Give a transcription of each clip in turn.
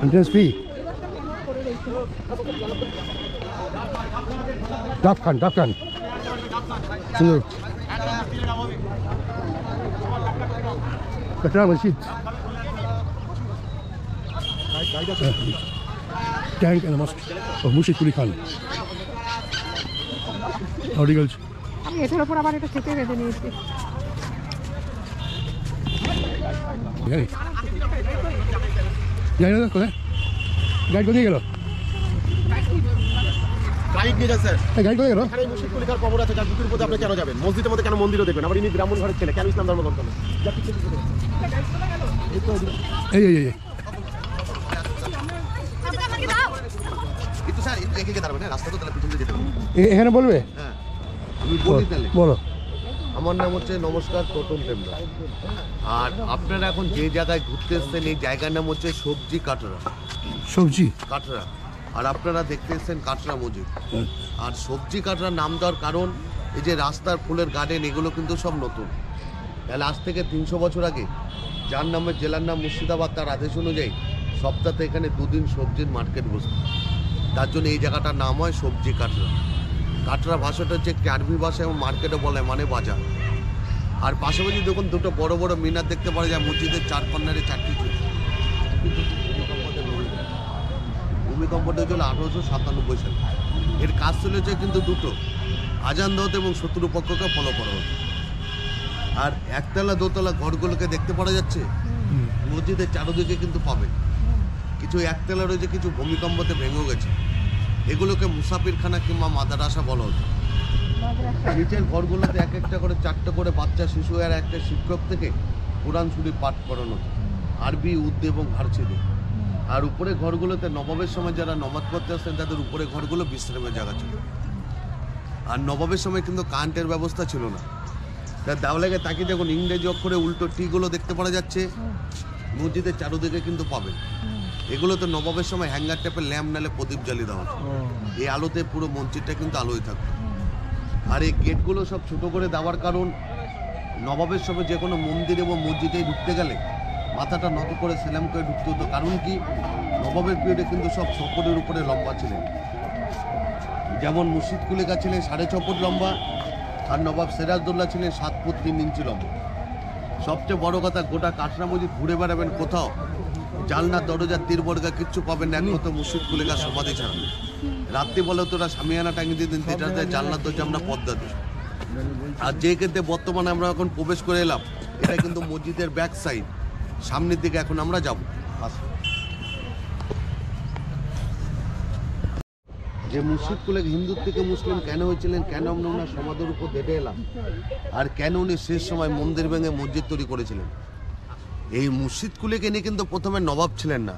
Entrance ফি ডাব খান সুন্দর कटरा मस्जिद टैंक एंड मस्क और मुर्शिद कुली खान हॉर्टिकल्चर আমি এটার উপর আবার এটা খেতে বেঁধে নিয়েছি গাইড কোথায় গাইড কোথায় গেল গাইড নিয়ে যান স্যার গাইড কোথায় গেল এখানে মুর্শিদ কুলি খার কবর আছে যার বুকের উপরে আপনি কেন যাবেন মসজিদের মধ্যে কেন মন্দিরও দেখবেন আবার ইনি ব্রাহ্মণ ঘরের ছেলে কেন ইসলাম ধর্ম গ্রহণ করলেন এই একটু স্যার এদিকে দাঁড়াবেন রাস্তা তো তাহলে পিছন দিয়ে যেতে হবে এখানে বলবে হ্যাঁ আমি বলি তাহলে বলো আমার নাম হচ্ছে নমস্কার টোটন টেমরা আর আপনারা এখন যে জায়গায় ঘুরতে এসছেন এই জায়গার নাম হচ্ছে সবজি কাটরা কাটরা আর আপনারা দেখতে এসছেন কাটরা মসজিদ আর সবজি কাটরার নাম দেওয়ার কারণ এই যে রাস্তার ফুলের গার্ডেন এগুলো কিন্তু সব নতুন তাহলে আজ থেকে 300 বছর আগে যার নামে জেলার নাম মুর্শিদাবাদ তার আদেশ অনুযায়ী সপ্তাহে এখানে 2 দিন সবজির মার্কেট বসত তার জন্য এই জায়গাটার নাম হয় সবজি কাটরা কাটরা ভাষাটা হচ্ছে কার্বি ভাষা এবং মার্কেটে বলে মানে বাজার আর পাশাপাশি দেখুন দুটো বড় বড় মিনার দেখতে পাওয়া যায় মসজিদের 4 কর্নারে 4টি চুল ভূমিকম্পটা হয়েছিল 1897 সালে এর কাজ চলেছে কিন্তু দুটো আজান দেওয়াতে এবং শত্রুপক্ষকে ফলো করা হতো আর একতলা দোতলা ঘরগুলোকে দেখতে পাওয়া যাচ্ছে মসজিদের চারদিকে কিন্তু পাবেন কিছু একতলা রয়েছে কিছু ভূমিকম্পতে ভেঙেও গেছে এগুলোকে মুসাফিরখানা কিংবা মাদ্রাসা বলা হতো নিচের ঘরগুলোতে এক একটা করে 4টা করে বাচ্চা শিশু আর একটা শিক্ষক থেকে কোরআন শরীফ পাঠ করানো হতো আরবি উর্দু এবং ফার্সিতে আর উপরে ঘরগুলোতে নবাবের সময় যারা নমাজ পড়তে আসতেন তাদের উপরে ঘরগুলো বিশ্রামের জায়গা ছিল আর নবাবের সময় কিন্তু কারেন্টের ব্যবস্থা ছিল না তার দেওয়ালে তাকিয়ে দেখুন ইংরেজি অক্ষরে উল্টো টিগুলো দেখতে পাওয়া যাচ্ছে মসজিদের চারদিকে কিন্তু পাবেন এগুলো তো নবাবের সময় হ্যাঙ্গার টাইপের ল্যাম্প নালে প্রদীপ জ্বালিয়ে দেওয়া হতো এই আলোতে পুরো মসজিদটা কিন্তু আলোয় থাকতো আর এই গেটগুলো সব ছোট করে দেওয়ার কারণ নবাবের সময় যে কোনো মন্দির এবং মসজিদে ঢুকতে গেলে মাথাটা নত করে সেলাম করে ঢুকতে হতো কারণ কি নবাবের পিরিয়ডে কিন্তু সব 6 ফুটের উপরে লম্বা ছিলেন যেমন মুর্শিদ কুলিকা ছিলেন 6.5 ফুট লম্বা আর নবাব সিরাজদৌল্লা ছিলেন 7 ফুট 3 ইঞ্চি লম্বা সবচেয়ে বড় কথা গোটা কাটরা মসজিদ ঘুরে বেড়াবেন কোথাও জালনা দরজা তীরবর্গা কিচ্ছু পাবেন না একমাত্র মুর্শিদ কুলিকা সমাধি ছাড়া রাত্রি বলে তোরা সামিয়ানা টাঙিয়ে দিয়ে দিন যেটাতে জানলার দরজা আমরা পদ্মা দিই আর যে ক্ষেত্রে বর্তমানে আমরা এখন প্রবেশ করে এলাম এটা কিন্তু মসজিদের ব্যাক সাইড সামনের দিকে এখন আমরা যাব যে মুর্শিদ কুলে হিন্দুর থেকে মুসলিম কেন হয়েছিলেন কেন আমরা ওনার সমাধির উপর দেখে এলাম আর কেন উনি শেষ সময় মন্দির ভেঙে মসজিদ তৈরি করেছিলেন এই মুর্শিদ কুলেকে নিয়ে কিন্তু প্রথমে নবাব ছিলেন না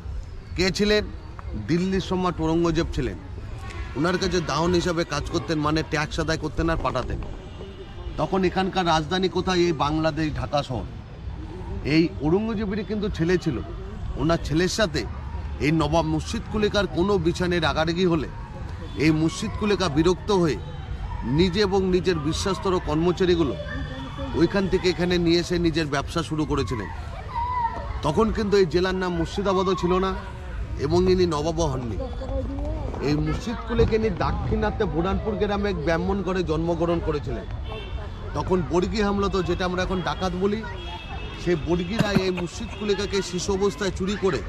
কে ছিলেন দিল্লির সম্রাট ঔরঙ্গজেব ছিলেন ওনার কাছে দাওন হিসাবে কাজ করতেন মানে ট্যাক্স আদায় করতেন আর পাঠাতেন তখন এখানকার রাজধানী কোথায় এই বাংলাদেশ ঢাকা শহর এই ঔরঙ্গজেবেরই কিন্তু ছেলে ছিল ওনার ছেলের সাথে এই নবাব মুর্শিদ কুলিকার কোনো বিছানের রাগারাগি হলে এই মুর্শিদ কুলিকা বিরক্ত হয়ে নিজে এবং নিজের বিশ্বাস্তর কর্মচারীগুলো ওইখান থেকে এখানে নিয়ে এসে নিজের ব্যবসা শুরু করেছিলেন তখন কিন্তু এই জেলার নাম মুর্শিদাবাদও ছিল না এবং ইনি নবাবও হননি এই মুর্শিদ কুলিকে ইনি দাক্ষিণাত্যে বুরহানপুর গ্রামে এক ব্রাহ্মণ ঘরে জন্মগ্রহণ করেছিলেন তখন বর্গী হামলা তো যেটা আমরা এখন ডাকাত বলি সেই বর্গীরা এই মুর্শিদ কুলিকাকে শিশু অবস্থায় চুরি করে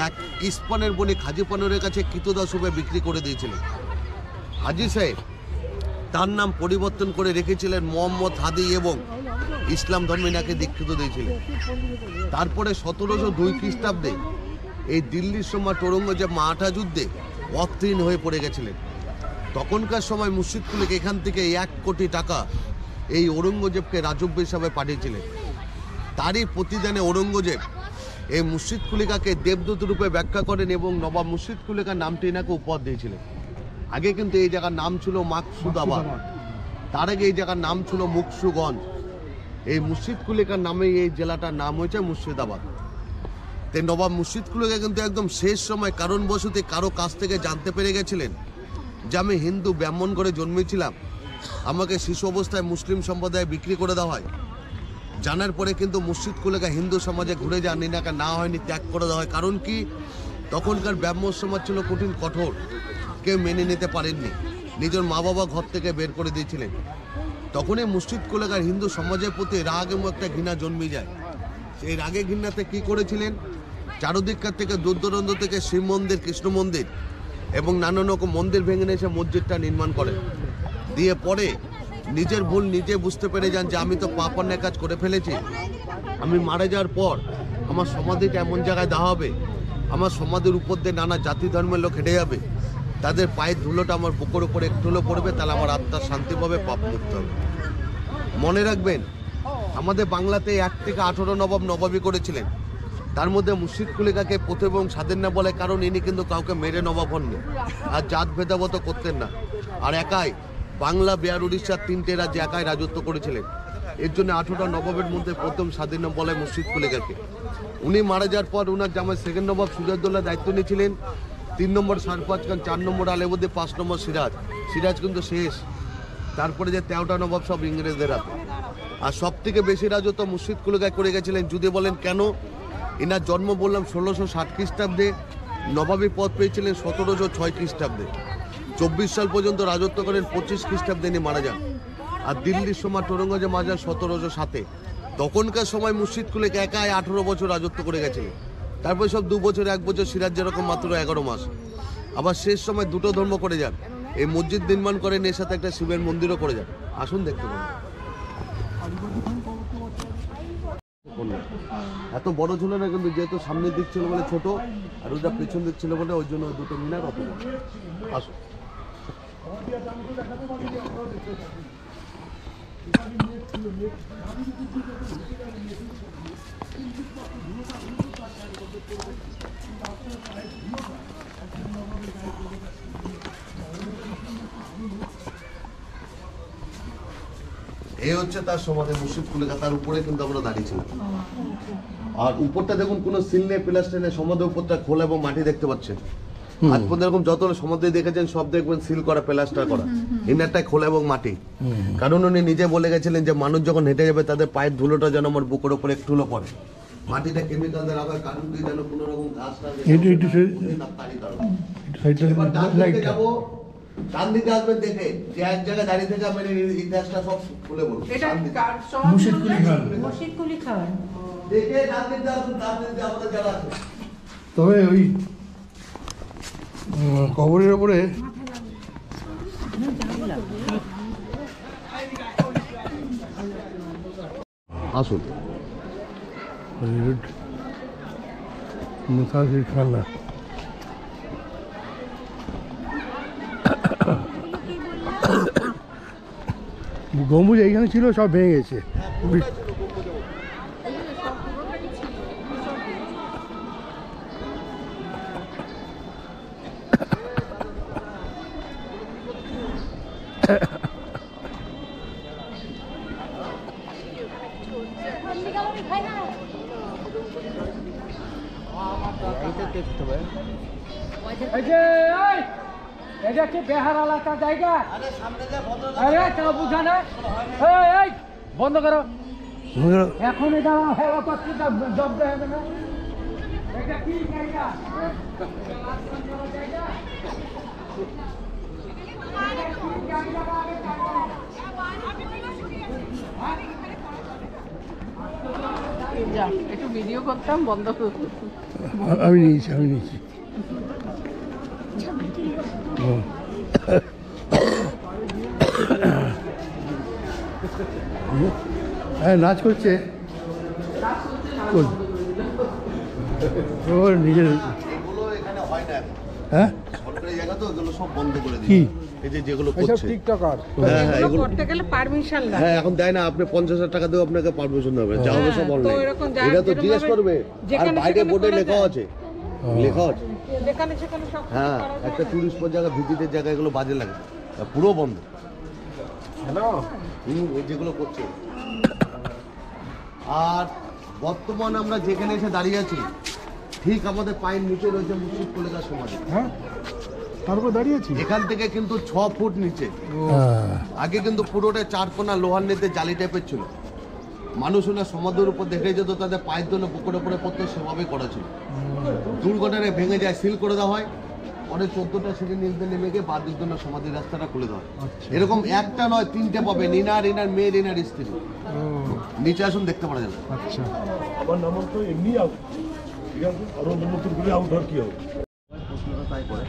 এক ইস্পানের বনি খাজি পানোরের কাছে কৃতদাস রূপে বিক্রি করে দিয়েছিলেন হাজি সাহেব তার নাম পরিবর্তন করে রেখেছিলেন মোহাম্মদ হাদি এবং ইসলাম ধর্মে নাকি দীক্ষিত দিয়েছিলেন তারপরে 1702 খ্রিস্টাব্দে এই দিল্লির সম্রাট ঔরঙ্গজেব মারাঠা যুদ্ধে অর্থহীন হয়ে পড়ে গেছিলেন তখনকার সময় মুর্শিদ কুলিক এখান থেকে 1 কোটি টাকা এই ঔরঙ্গজেবকে রাজব্য হিসাবে পাঠিয়েছিলেন তারই প্রতিদানে ঔরঙ্গজেব এই মুর্শিদ কুলিকাকে দেবদূত রূপে ব্যাখ্যা করেন এবং নবাব মুর্শিদ কুলিকার নামটি নাকি উপহার দিয়েছিলেন আগে কিন্তু এই জায়গার নাম ছিল মাকসুদাবাদ তার আগে এই জায়গার নাম ছিল মুকসুগঞ্জ এই মুর্শিদ কুলিকার নামে এই জেলাটার নাম হয়েছে মুর্শিদাবাদ তাই নবাব মুর্শিদ কুলিকা কিন্তু একদম শেষ সময় কারণবশত কারো কাছ থেকে জানতে পেরে গেছিলেন যে আমি হিন্দু ব্রাহ্মণ ঘরে জন্মেছিলাম আমাকে শিশু অবস্থায় মুসলিম সম্প্রদায়ে বিক্রি করে দেওয়া হয় জানার পরে কিন্তু মসজিদ কুলেখা হিন্দু সমাজে ঘুরে যান নিনাকা না হয়নি, ত্যাগ করে দেওয়া হয়। কারণ কি, তখনকার ব্রাহ্ম সমাজ ছিল কঠিন কঠোর, কেউ মেনে নিতে পারেননি, নিজের মা বাবা ঘর থেকে বের করে দিয়েছিলেন। তখনই মসজিদ কুলেখার হিন্দু সমাজের প্রতি রাগ এবং একটা ঘৃণা জন্মে যায়। সেই রাগে ঘৃণাতে কি করেছিলেন, চারদিককার থেকে দূর দূরান্ত থেকে শিব মন্দির, কৃষ্ণ মন্দির এবং নানান রকম মন্দির ভেঙে নিয়ে এসে মসজিদটা নির্মাণ করেন। দিয়ে পরে নিজের ভুল নিজে বুঝতে পেরে যান যে আমি তো পাপ অন্যায় কাজ করে ফেলেছি, আমি মারা যাওয়ার পর আমার সমাধিটা এমন জায়গায় দেওয়া হবে, আমার সমাধির উপর দিয়ে নানা জাতি ধর্মের লোক হেঁটে যাবে, তাদের পায়ের ধুলোটা আমার বুকের উপরে একটু হলেও পড়বে, তাহলে আমার আত্মা শান্তি পাবে, পাপ মুক্ত হবে। মনে রাখবেন, আমাদের বাংলাতে 1 থেকে 18 নবাব নবাবই করেছিলেন। তার মধ্যে মুর্শিদ কুলেখাকে প্রথম এবং স্বাধীন না বলে কারণ ইনি কিন্তু কাউকে মেরে নবাব হননি, আর জাত ভেদাভেদ করতেন না, আর একাই বাংলা, বিহার, উড়িষ্যার 3টে রাজ্যে একাই রাজত্ব করেছিলেন। এর জন্য 18টা নবাবের মধ্যে প্রথম স্বাধীন বলে মুর্শিদ কুলেখাকে। উনি মারা যাওয়ার পর ওনার জামাই সেকেন্ড নবাব সুজাউদ্দৌলা দায়িত্ব নিয়েছিলেন। 3 নম্বর শাহনওয়াজ খান, 4 নম্বর আলেবুদ্দি, 5 নম্বর সিরাজ। সিরাজ কিন্তু শেষ, তারপরে যে 13টা নবাব সব ইংরেজদের হাতে। আর সব থেকে বেশি রাজত্ব মুর্শিদ কুলেখায় করে গেছিলেন। যদি বলেন কেন, এনার জন্ম বললাম 1660 খ্রিস্টাব্দে, নবাবী পদ পেয়েছিলেন 1706 খ্রিস্টাব্দে। 24 সাল পর্যন্ত রাজত্ব করেন, 25 খ্রিস্টাব্দে ইনি মারা যান। আর দিল্লির সময় টৌরঙ্গজে মারা যান 1707-এ। তখনকার সময় মুর্শিদ কুলেখা একাই 18 বছর রাজত্ব করে গেছিলেন। তারপরে সব 2 বছর 1 বছর, সিরাজ যেরকম মাত্র 11 মাস। আবার শেষ সময় 2টো ধর্ম করে যান, এই মসজিদ নির্মাণ করেন, এর সাথে একটা শিবের মন্দিরও করে যান। আসুন দেখতে পাবেন। এত বড় ছিল না, কিন্তু যেহেতু সামনের দিক ছিল বলে ছোট, আর ওটা পেছন দিক ছিল বলে ওই জন্য 2টো মিনার অত বড়। আসুন। এই হচ্ছে তার সমাধি মুর্শিদ কুলেখা, তার উপরে কিন্তু আমরা দাঁড়িয়েছিলাম। আর উপরটা দেখুন কোনো সিল নেই, প্লাস্টার নেই, সমাধির উপরটা খোলা এবং মাটি দেখতে পাচ্ছেন। আজ পর্যন্ত এরকম যত সমাধি দেখেছেন সব দেখবেন সিল করা, প্লাস্টার করা, ইনারটাই খোলা এবং মাটি। কারণ উনি নিজে বলে গেছিলেন যে মানুষ যখন হেঁটে যাবে তাদের পায়ের ধুলোটা যেন আমার বুকের উপরে একটু হলো পড়ে। মাটিটা কেমিক্যাল দিয়ে রাখা, কারণ কি যেন কোনো রকম ঘাস না যাবো। ডান দিকে আসবেন, দেখে যে এক জায়গায় দাঁড়িয়ে থেকে আমি ইতিহাসটা সব খুলে বলবো। দেখে ডান দিকে আসুন, ডান দিকে আমাদের যারা আছে। তবে ওই কবরের ওপরে আসুন। মুসাফির খানা, গম্বুজ এইখানে ছিল, সব ভেঙে গেছে। এটা কি বেহার এলাকা জায়গা? আরে তা বুঝা না, বন্ধ করো এখন। এটা জব দেওয়া হবে না। এটা কি জায়গা? একটু ভিডিও করতাম, বন্ধ করতাম। আমি নিয়েছি। হ্যাঁ, নাচ করছে নিজের। এগুলো এখানে হয় না, হ্যাঁ, সরকারি জায়গা তো এগুলো সব বন্ধ করে কি দিই। এই যে যেগুলো করছে টিকটকার, হ্যাঁ হ্যাঁ, এগুলো করতে গেলে পারমিশন লাগে। হ্যাঁ এখন দেয় না, আপনি 50,000 টাকা দিও, আপনাকে পারমিশন হবে, যা হবে সব তো অনলাইন। এরকম এটা তো জিজ্ঞেস করবে, আর যেখানে বাইরে সেখানে বোর্ডে করে লেখা দেয়। আছে, লেখা আছে। যেখানে সেখানে সব কিছু হ্যাঁ, করা যায় একটা না। টুরিস্ট স্পট জায়গা, ভিজিটের জায়গা, এগুলো বাজে লাগে, পুরো বন্ধ। হ্যালো, যেগুলো করছে। আর বর্তমানে আমরা যেখানে এসে দাঁড়িয়ে আছি, ঠিক আমাদের পায়ের নিচে রয়েছে মুর্শিদ কুলেখার সমাধি। হ্যাঁ, তার উপর দাঁড়িয়েছি। এখান থেকে কিন্তু 6 ফুট নিচে। আগে কিন্তু পুরোটা 4 কোনা লোহার নেতে জালি টাইপের ছিল, মানুষ ওনার সমাধির উপর দেখে যেত, তাদের পায়ের জন্য পুকুরে পড়ে পড়তো, সেভাবে করা ছিল। দুর্ঘটনায় ভেঙে যায়, সিল করে দেওয়া হয়, পরে 14টা সিঁড়ি নিচে নেমে গিয়ে বাদির জন্য সমাধির রাস্তাটা খুলে দেওয়া হয়। এরকম একটা নয়, 3টে পাবে, রিনার মেয়ে, রিনার স্ত্রী। নিচে আসুন, দেখতে পারা যাবে। আচ্ছা, আমার নাম তো এমনি আউট, ঠিক আছে, আরো নতুন করে আউট আর কি হবে। প্রশ্নটা তাই করে।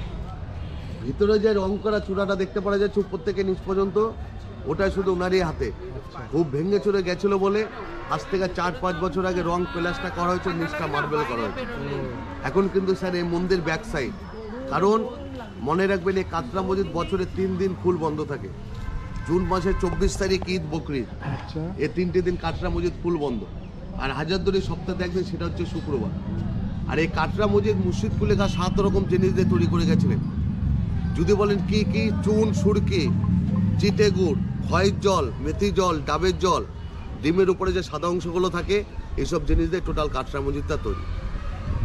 ভিতরে যে রং করা চূড়াটা দেখতে পাওয়া যাচ্ছে উপর থেকে নিচ পর্যন্ত, ওটা শুধু ওনারই হাতে। খুব ভেঙে চুরে গেছিল বলে আজ থেকে 4-5 বছর আগে রং প্লাসটা করা হয়েছে, নিচটা মার্বেল করা হয়েছে। এখন কিন্তু স্যার এই মন্দির ব্যাক সাইড, কারণ মনে রাখবেন এই কাতরা মসজিদ বছরে 3 দিন ফুল বন্ধ থাকে। জুন মাসের 24 তারিখ ঈদ বকরিদ, আচ্ছা, এই 3টে দিন কাতরা মসজিদ ফুল বন্ধ। আর হাজারদুয়ারি সপ্তাহে একদিন, সেটা হচ্ছে শুক্রবার। আর এই কাতরা মসজিদ মুর্শিদ কুলে খা 7 রকম জিনিস দিয়ে তৈরি করে গেছিলেন। যদি বলেন কি কি, চুন, সুরকি, চিটে গুড়, খয়ের জল, মেথি জল, ডাবের জল, ডিমের উপরে যে সাদা অংশগুলো থাকে, এইসব জিনিস দিয়ে টোটাল কাতরা মসজিদটা তৈরি।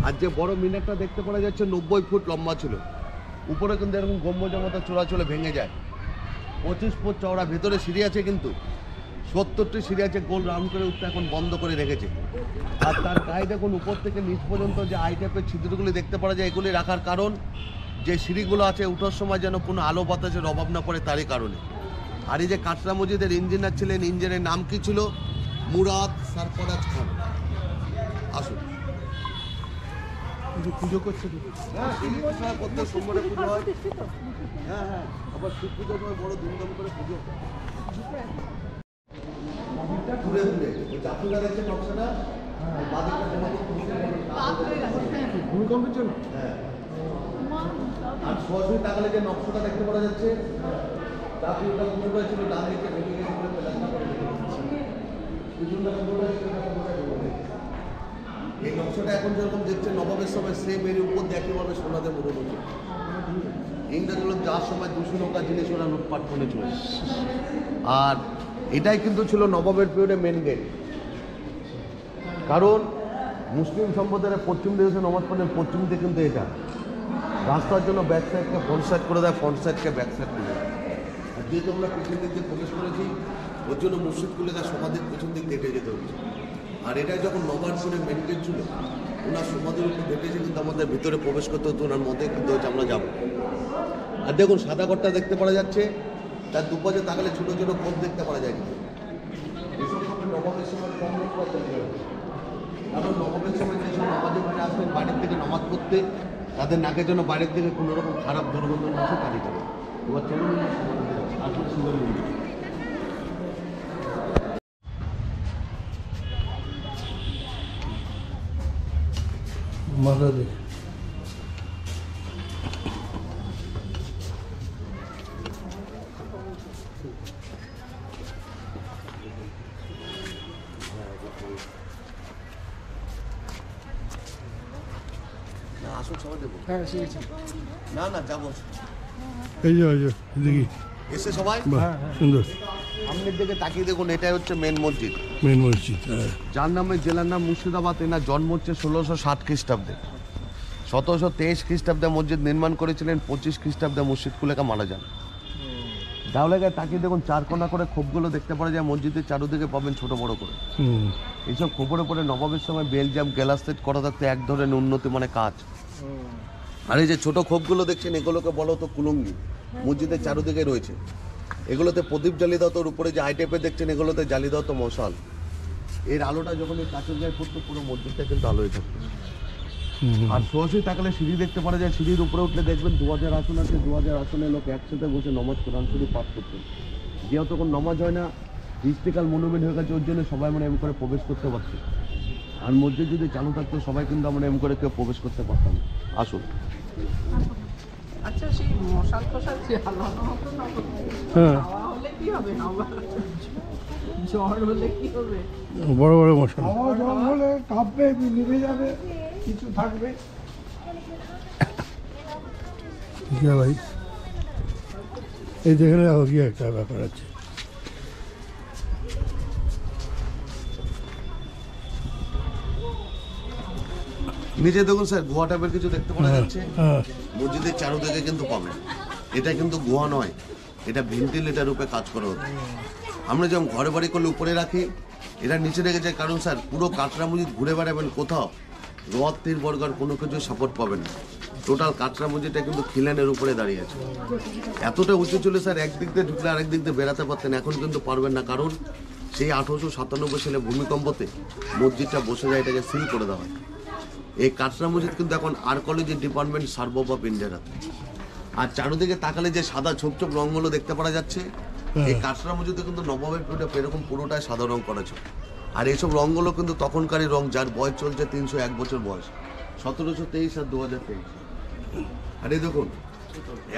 আর যে বড় মিনারটা দেখতে পাওয়া যাচ্ছে 90 ফুট লম্বা ছিল, উপরে কিন্তু এরকম গম্বুজের মতো চোরা চলে ভেঙে যায়। 25 ফুট চওড়া, ভেতরে সিঁড়ি আছে, কিন্তু 70টি সিঁড়ি আছে, গোল রাউন্ড করে উঠতে এখন বন্ধ করে রেখেছে। আর তার গায়ে দেখুন উপর থেকে নিচ পর্যন্ত যে আই টাইপের ছিদ্রগুলি দেখতে পাওয়া যায়, এগুলি রাখার কারণ যে সিঁড়িগুলো আছে ওঠার সময় যেন কোনো আলো বাতাসের অভাব না পড়ে, তারই কারণে। আর এই যে কাতরা মসজিদের ইঞ্জিনিয়ার ছিলেন, ইঞ্জিনের নাম কি ছিল? মুরাদ সরফরাজ খান। আসুন, পুজো করছে তো। হ্যাঁ, প্রত্যেক সোমবারে পুজো হয়। হ্যাঁ হ্যাঁ, আবার শিব পুজোর সময় বড় ধুমধাম করে পুজো। ঘুরে ঘুরে ওই জাফরটা দেখছে নকশাটা, ভূমিকম্পের জন্য হ্যাঁ, আর সরাসরি তাকালে যে নকশাটা দেখতে পাওয়া যাচ্ছে, জাফরটা ঘুরে হয়েছিল, ডান দিকে ভেঙে গেছে বলে প্লাস্টার করে দিয়েছে। পিছনটা ঘুরে হয়েছিল, এই নকশাটা এখন যেরকম দেখছে নবাবের সময়, সেম এর উপর দেখেভাবে সোনাদের মরণ হচ্ছে। ইংরেজগুলো যার সময় 200 নৌকা জিনিস ওরা লুটপাট করে চলে। আর এটাই কিন্তু ছিল নবাবের পিরিয়ডে মেন গেট, কারণ মুসলিম সম্প্রদায়ের পশ্চিম দিকে নমাজ পড়েন, পশ্চিম দিকে কিন্তু এটা রাস্তার জন্য ব্যাক সাইডকে ফ্রন্ট সাইড করে দেয়, ফ্রন্ট সাইডকে ব্যাক সাইড করে দেয়। আর যেহেতু আমরা পিছন দিক দিয়ে প্রবেশ করেছি, ওর জন্য মসজিদ খুলে তার সমাধির পেছন দিক হেঁটে যেতে হচ্ছে। আর এটা যখন নবাবপুরে মেন গেট ছিল, ওনার সমাধির উপর হেঁটেছে, কিন্তু আমাদের ভিতরে প্রবেশ করতে হতো, ওনার মধ্যে কিন্তু হচ্ছে আমরা যাবো। আর দেখুন সাদা ঘরটা দেখতে পাওয়া যাচ্ছে, তার দুপাশে তাকালে ছোটো ছোটো কোপ দেখতে পাওয়া যায়। কিন্তু এসব সময় নবাবের সময় কম লোক পাওয়া যায়, কারণ নবাবের সময় যেসব নামাজের বাইরে আসবেন বাড়ির থেকে নামাজ পড়তে, তাদের নাকের জন্য বাইরের থেকে কোনো রকম খারাপ দুর্গন্ধ না আসে, তারই করে। এবার চলুন আসলে সুন্দর মাথা দেখে না, আসুন সবাই দেবো। হ্যাঁ, শিখেছি। না না, যাবো এই যে দেখি, এসে সবাই বাহ, সুন্দর সামনের দিকে তাকিয়ে দেখুন, এটাই হচ্ছে মেন মসজিদ, মেন মসজিদ। হ্যাঁ, যার নামে জেলার নাম মুর্শিদাবাদ। এনার জন্ম হচ্ছে 1660 খ্রিস্টাব্দে। 1723 খ্রিস্টাব্দে মসজিদ নির্মাণ করেছিলেন, 25 খ্রিস্টাব্দে মুর্শিদ কুলেখা মারা যান। ডাউলেগায় তাকিয়ে দেখুন, 4 কোণা করে খোপগুলো দেখতে পাওয়া যায়, মসজিদের চারুদিকে পাবেন ছোট বড় করে। এইসব খবরে পরে নবাবের সময় বেলজিয়াম গ্যালাস্টেট করা থাকতে এক ধরনের উন্নতি মানে কাজ। আর এই যে ছোট খোপগুলো দেখছেন, এগুলোকে বলো তো কুলুঙ্গি, মসজিদের চারুদিকে রয়েছে। এগুলোতে প্রদীপ জ্বালিয়ে দাও, তোর উপরে যে আই টাইপের দেখছেন, এগুলোতে জ্বালিয়ে দাও তো মশাল। এর আলোটা যখন এই কাঁচের গায়ে পড়তো, পুরো মসজিদটা কিন্তু আলো হয়ে থাকতো। আর সরাসরি তাকালে সিঁড়ি দেখতে পাওয়া যায়, সিঁড়ির উপরে উঠলে দেখবেন 2000 আসন আছে, 2000 আসনে লোক একসাথে বসে নমাজ কোরআন শরীফ পাঠ করতেন। যেহেতু তখন নমাজ হয় না, হিস্ট্রিক্যাল মনুমেন্ট হয়ে গেছে, ওর জন্য সবাই মানে এম করে প্রবেশ করতে পারছে। আর মসজিদ যদি চালু থাকতো, সবাই কিন্তু আমরা এম করে কেউ প্রবেশ করতে পারতাম। আসুন। আচ্ছা, সেই মশাল ফশাল জ্বালানো হতো না, হ্যাঁ, হাওয়া হলে কি হবে, হাওয়া ঝড় হলে কি হবে? বড় বড় মশলা। হাওয়া জল হলে কাঁপবে, নিভে যাবে, কিছু থাকবে। ভাই, এই যেখানে কি একটা ব্যাপার আছে। নিচে দেখুন স্যার, গুহা টাইপের কিছু দেখতে পাওয়া যাচ্ছে। হ্যাঁ, মসজিদের চারুদিকে কিন্তু পাবেন। এটা কিন্তু গুহা নয়, এটা ভেন্টিলেটার রূপে কাজ করা হতো। আমরা যেমন ঘরে বাড়ি করলে উপরে রাখি, এরা নিচে রেখে যায়, কারণ স্যার পুরো কাটরা মসজিদ ঘুরে বেড়াবেন, কোথাও রথ তীর বর্গার কোনো কিছু সাপোর্ট পাবেন না। টোটাল কাটরা মসজিদটা কিন্তু খিলানের উপরে দাঁড়িয়ে আছে। এতটা উঁচু ছিল স্যার, একদিক দিয়ে ঢুকলে আরেক দিক দিয়ে বেড়াতে পারতেন, এখন কিন্তু পারবেন না, কারণ সেই 1897 সালে ভূমিকম্পতে মসজিদটা বসে যায়, এটাকে সিল করে দেওয়া হয়। এই কাটরা মসজিদ কিন্তু এখন আর্কোলজি ডিপার্টমেন্ট সার্ভ অফ ইন্ডিয়ার হাতে। আর চারদিকে তাকালে যে সাদা ছোপ ছোপ রঙগুলো দেখতে পাওয়া যাচ্ছে, এই কাটরা মসজিদে কিন্তু নবাবের পিরিয়ডে এরকম পুরোটাই সাদা রং করা ছিল। আর এইসব রঙগুলো কিন্তু তখনকারই রং, যার বয়স চলছে 301 বছর বয়স, 1723 আর 2023। আর এই দেখুন,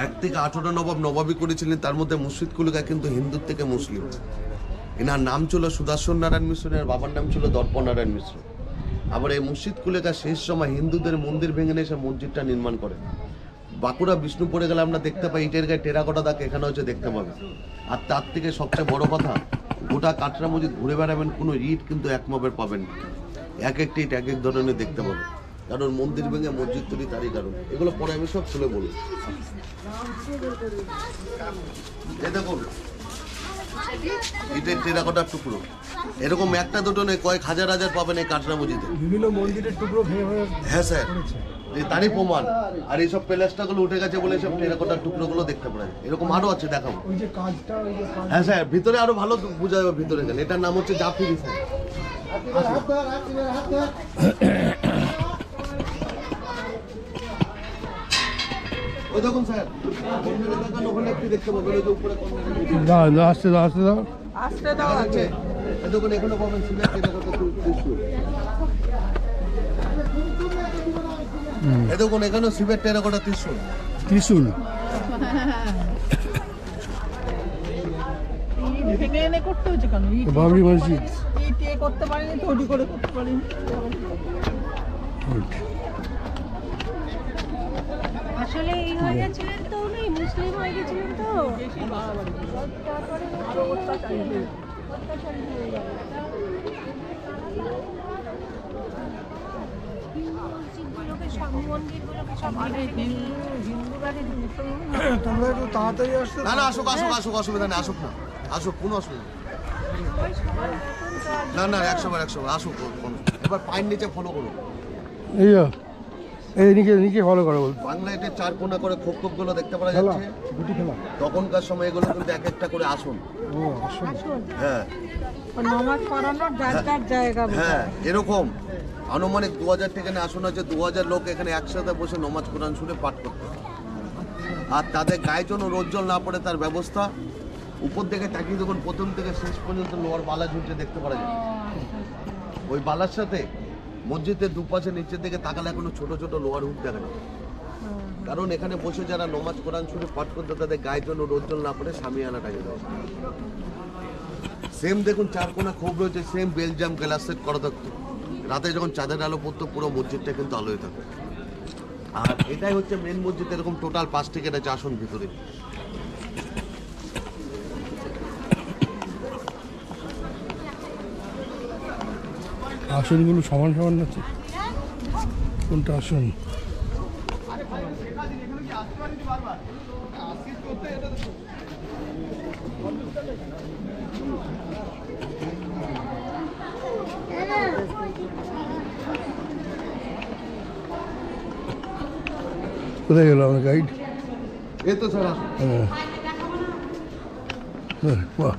1 থেকে 18টা নবাব নবাবি করেছিলেন, তার মধ্যে মুর্শিদ কুলিকা কিন্তু হিন্দুর থেকে মুসলিম। এনার নাম ছিল সুদর্শন নারায়ণ মিশ্র, এর বাবার নাম ছিল দর্পণ নারায়ণ মিশ্র। আবার এই মুর্শিদ কুলিকা শেষ সময় হিন্দুদের মন্দির ভেঙে নিয়ে এসে মসজিদটা নির্মাণ করেন। বাঁকুড়া বিষ্ণুপুরে গেলে আমরা দেখতে পাই ইটের গায়ে টেরাকোটা দাগ, এখানে হচ্ছে দেখতে পাবেন। আর তার থেকে সবচেয়ে বড় কথা, গোটা কাটরা মসজিদ ঘুরে বেড়াবেন, কোনো ইট কিন্তু এক মাপের পাবেন না, এক একটি ইট এক এক ধরনের দেখতে পাবেন, কারণ মন্দির ভেঙে মসজিদ তৈরি তারই কারণ। এগুলো পরে আমি সব খুলে বলব। এই দেখুন ইটের টেরাকোটার টুকরো, এরকম একটা দুটো নেই, কয়েক হাজার হাজার পাবেন এই কাটরা মসজিদে। বিভিন্ন মন্দিরের টুকরো ভেঙে ভেঙে হ্যাঁ স্যার, এই তারই প্রমাণ। আর এইসব প্লাস্টারগুলো উঠে গেছে বলে সব টেরাকোটার টুকরোগুলো দেখতে পাওয়া যায়। এরকম আরো আছে, দেখাবো। ওই যে কাজটা, ওই যে কাজ হ্যাঁ স্যার, ভিতরে আরো ভালো বোঝা যাবে ভিতরে গেলে। এটার নাম হচ্ছে জাফরি স্যার। ওই দেখুন স্যার, কর্নারে দেখানো ওখানে একটু দেখতে পাবেন, ওই যে উপরে কর্নারে দাও দাও, আসতে দাও, আসতে দাও। দেখা যাচ্ছে। এই দেখুন এখানে পাবেন সিমেন্ট টেরাকোটা ত্রিশূল। এই দেখুন এখানেও সিমেন্ট টেরাকোটা ত্রিশূল। ত্রিশূল ভেঙে এনে করতে হচ্ছে কেন? বাবরি মসজিদ। ইট এ করতে পারিনি, তৈরি করে করতে পারিনি। আসলে এই হয়ে গেছিলেন তো, উনি মুসলিম হয়ে গেছিলেন তো, বেশি বাড়াবাড়ি তারপরে আরো অত্যাচারী হয়ে গেল। অত্যাচারী হয়ে গেল। মসজিদগুলোকে সব মন্দিরগুলোকে সব হিন্দুরা কিন্তু মুসলমান তোমরা একটু তাড়াতাড়ি আসতে। না না, আসুক আসুক আসুক, অসুবিধা নেই, আসুক না, আসুক, কোনো অসুবিধা নেই। না না, 100বার আসুক। এবার পায়ের নিচে ফলো করুন। এই যো, এই নিচে নিচে ফলো করো বল। বাংলা এটা 4 কোণা করে খোপ খোপ গুলো দেখতে পাওয়া খেলা, যাচ্ছে। গুটি খেলা। তখনকার সময় এগুলো কিন্তু এক একটা করে আসুন। ও আসলে হ্যাঁ নামাজ পড়ানোর যার যার জায়গা। হ্যাঁ, এরকম আনুমানিক 2000 থেকে না আসন আছে, 2000 লোক এখানে একসাথে বসে নমাজ কোরআন শুনে পাঠ করতে। আর তাদের গায়ে যেন রোদ জল না পড়ে তার ব্যবস্থা। উপর থেকে তাকিয়ে দেখুন, প্রথম থেকে শেষ পর্যন্ত লোহার বালা ঝুলতে দেখতে পাওয়া যায়। ওই বালার সাথে মসজিদের দুপাশে নিচের দিকে তাকালে এখনো ছোট ছোট লোহার হুক দেখা যায়। কারণ এখানে বসে যারা নমাজ কোরআন শুনে পাঠ করতে, তাদের গায়ে যেন রোদ জল না পড়ে সামিয়ানা টাঙিয়ে দেওয়া। সেম দেখুন 4 কোণা খোপ রয়েছে, সেম বেলজিয়াম গ্লাসের করা থাকতো। রাতে যখন চাঁদের আলো পড়তো, পুরো মসজিদটা কিন্তু আলোয় থাকে। আর এটাই হচ্ছে মেন মসজিদ। এরকম টোটাল 5 টিকেট আছে আসন ভিতরে। আসনগুলো সমান সমান আছে, কোনটা আসন? কোথায় গেল আমার গাইড? এই তো স্যার আসুন। হ্যাঁ হ্যাঁ, বাহ।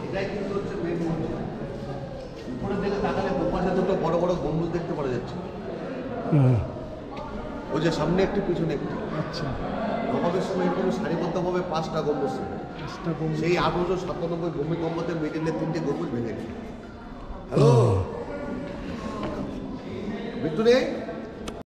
এটাই কিন্তু হচ্ছে মেন মসজিদ। উপরের দিকে তাকালে দুপাশে দুটো বড় বড় গম্বুজ দেখতে পাওয়া যাচ্ছে। হ্যাঁ, ওই যে সামনে একটি পিছনে একটি। আচ্ছা, নবাবের সময় এরকম সারিবদ্ধভাবে 5টা গম্বুজ ছিল। চেষ্টা করুন। সেই 1897 ভূমিকম্পতে মিডিলে 3টে গম্বুজ ভেঙে গেছে। হ্যালো বিট্টু নেই?